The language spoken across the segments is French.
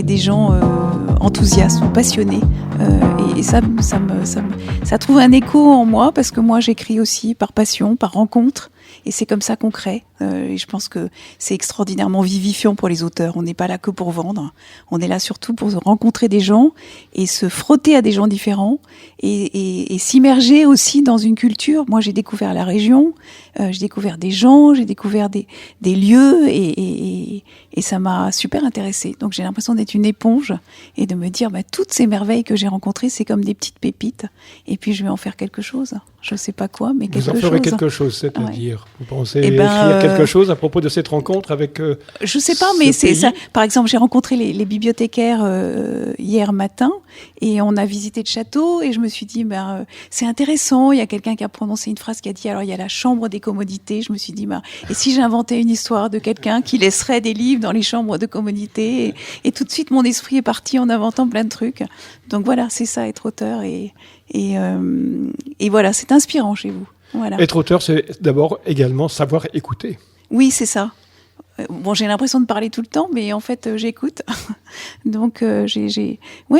des gens enthousiastes ou passionnés. Et ça trouve un écho en moi, parce que moi j'écris aussi par passion, par rencontre. Et c'est comme ça qu'on crée. Et je pense que c'est extraordinairement vivifiant pour les auteurs. On n'est pas là que pour vendre. On est là surtout pour rencontrer des gens et se frotter à des gens différents et s'immerger aussi dans une culture. Moi, j'ai découvert la région, j'ai découvert des gens, j'ai découvert des lieux et ça m'a super intéressée. Donc, j'ai l'impression d'être une éponge et de me dire, toutes ces merveilles que j'ai rencontrées, c'est comme des petites pépites. Et puis, je vais en faire quelque chose. Je ne sais pas quoi, mais quelque chose. Vous en ferez quelque chose, c'est-à-dire, vous pensez écrire quelque chose à propos de cette rencontre avec... je ne sais pas, mais c'est ça. Par exemple, j'ai rencontré les bibliothécaires hier matin et on a visité le château et je me suis dit, c'est intéressant. Il y a quelqu'un qui a prononcé une phrase qui a dit, alors il y a la chambre des commodités. Je me suis dit, et si j'inventais une histoire de quelqu'un qui laisserait des livres dans les chambres de commodités et tout de suite, mon esprit est parti en inventant plein de trucs. Donc voilà, c'est ça, être auteur et voilà, c'est inspirant chez vous. Voilà. Être auteur, c'est d'abord également savoir écouter. Oui, c'est ça. Bon, j'ai l'impression de parler tout le temps, mais en fait, j'écoute. Donc,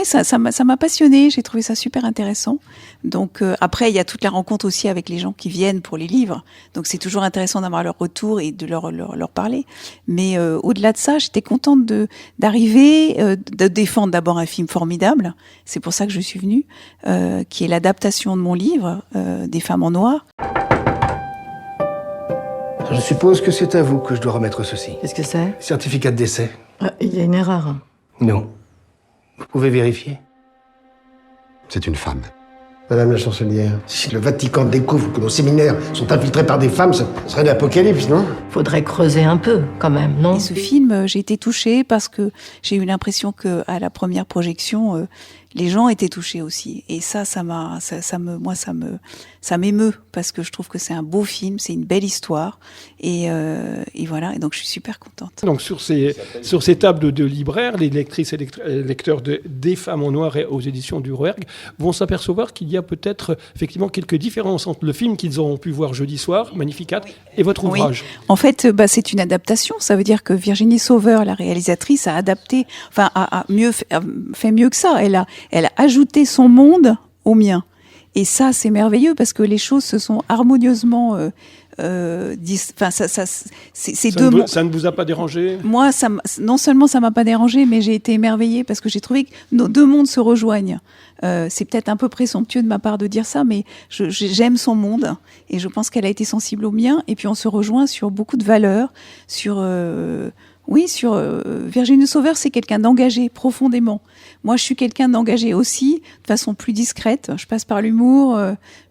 ça m'a passionnée. J'ai trouvé ça super intéressant. Donc, après, il y a toute la rencontre aussi avec les gens qui viennent pour les livres. Donc, c'est toujours intéressant d'avoir leur retour et de leur parler. Mais au-delà de ça, j'étais contente d'arriver, de défendre d'abord un film formidable. C'est pour ça que je suis venue, qui est l'adaptation de mon livre, Des femmes en noir. Je suppose que c'est à vous que je dois remettre ceci. Qu'est-ce que c'est ? Certificat de décès. Il y a une erreur. Non. Vous pouvez vérifier. C'est une femme. Madame la chancelière, si le Vatican découvre que nos séminaires sont infiltrés par des femmes, ça serait l'apocalypse, non ? Faudrait creuser un peu, quand même, non ? Et ce film, j'ai été touchée parce que j'ai eu l'impression qu'à la première projection, les gens étaient touchés aussi. Et ça m'émeut parce que je trouve que c'est un beau film, c'est une belle histoire. Et voilà, et donc je suis super contente. Donc sur ces tables de libraires, les lectrices et lecteurs Des femmes en noir aux éditions du Rouergue vont s'apercevoir qu'il y a peut-être effectivement quelques différences entre le film qu'ils auront pu voir jeudi soir, Magnificat, et votre ouvrage. En fait, c'est une adaptation. Ça veut dire que Virginie Sauveur, la réalisatrice, a adapté, a fait mieux que ça. Elle a ajouté son monde au mien. Et ça, c'est merveilleux parce que les choses se sont harmonieusement c'est deux mondes. Ça ne vous a pas dérangé ? Moi, non seulement ça m'a pas dérangé, mais j'ai été émerveillée parce que j'ai trouvé que nos deux mondes se rejoignent. C'est peut-être un peu présomptueux de ma part de dire ça, mais j'aime son monde et je pense qu'elle a été sensible au mien. Et puis on se rejoint sur beaucoup de valeurs, Virginie Sauveur, c'est quelqu'un d'engagé profondément. Moi, je suis quelqu'un d'engagé aussi, de façon plus discrète. Je passe par l'humour,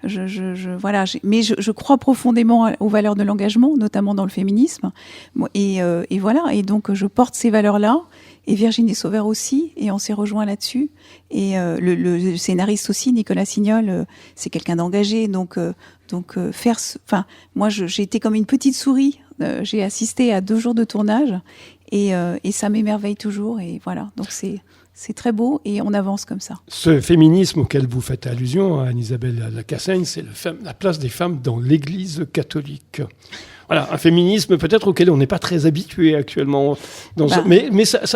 mais je crois profondément aux valeurs de l'engagement, notamment dans le féminisme. Et voilà. Et donc, je porte ces valeurs-là. Et Virginie Sauveur aussi. Et on s'est rejoint là-dessus. Et le scénariste aussi, Nicolas Signol, c'est quelqu'un d'engagé. Donc moi, j'ai été comme une petite souris. J'ai assisté à 2 jours de tournage et ça m'émerveille toujours. Et voilà. Donc c'est très beau et on avance comme ça. Ce féminisme auquel vous faites allusion, Anne-Isabelle Lacassaigne, c'est la place des femmes dans l'Église catholique. Voilà, un féminisme peut-être auquel on n'est pas très habitué actuellement. Mais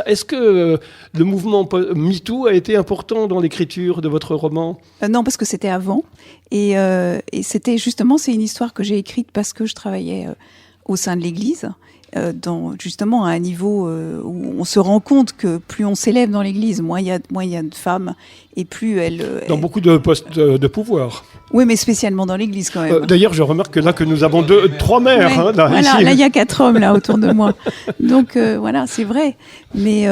est-ce que le mouvement MeToo a été important dans l'écriture de votre roman ? Non, parce que c'était avant. Et c'était justement, c'est une histoire que j'ai écrite parce que je travaillais au sein de l'Église. Justement à un niveau où on se rend compte que plus on s'élève dans l'Église, moins il y a de femmes et plus elles... Dans beaucoup de postes de pouvoir. Oui, mais spécialement dans l'Église quand même. D'ailleurs, je remarque que nous avons 3 mères. Ouais, là il y a 4 hommes là autour de moi. Donc voilà, c'est vrai. Mais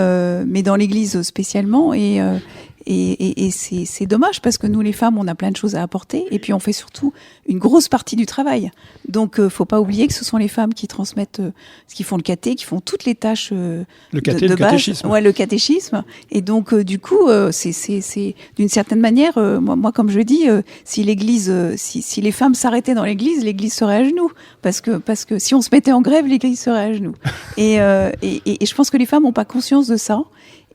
dans l'Église spécialement et c'est dommage parce que nous les femmes on a plein de choses à apporter et puis on fait surtout une grosse partie du travail. Donc faut pas oublier que ce sont les femmes qui transmettent, qui font le caté, qui font toutes les tâches de base. Le catéchisme. Ouais, le catéchisme. Et donc du coup c'est d'une certaine manière moi comme je dis si l'Église si les femmes s'arrêtaient dans l'Église serait à genoux parce que si on se mettait en grève l'Église serait à genoux. Et je pense que les femmes ont pas conscience de ça.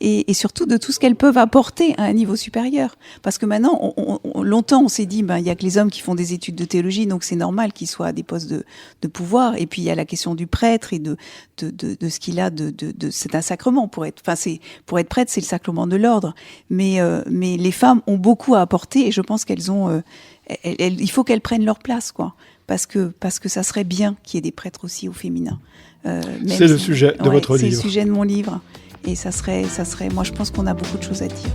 et surtout de tout ce qu'elles peuvent apporter à un niveau supérieur. Parce que maintenant, longtemps, on s'est dit, il y a que les hommes qui font des études de théologie, donc c'est normal qu'ils soient à des postes de pouvoir. Et puis il y a la question du prêtre et de ce qu'il a c'est un sacrement pour être prêtre, c'est le sacrement de l'ordre. Mais les femmes ont beaucoup à apporter et je pense qu'elles ont, il faut qu'elles prennent leur place, quoi. Parce que ça serait bien qu'il y ait des prêtres aussi au féminin. C'est le sujet de votre livre. C'est le sujet de mon livre. Et ça serait, moi je pense qu'on a beaucoup de choses à dire.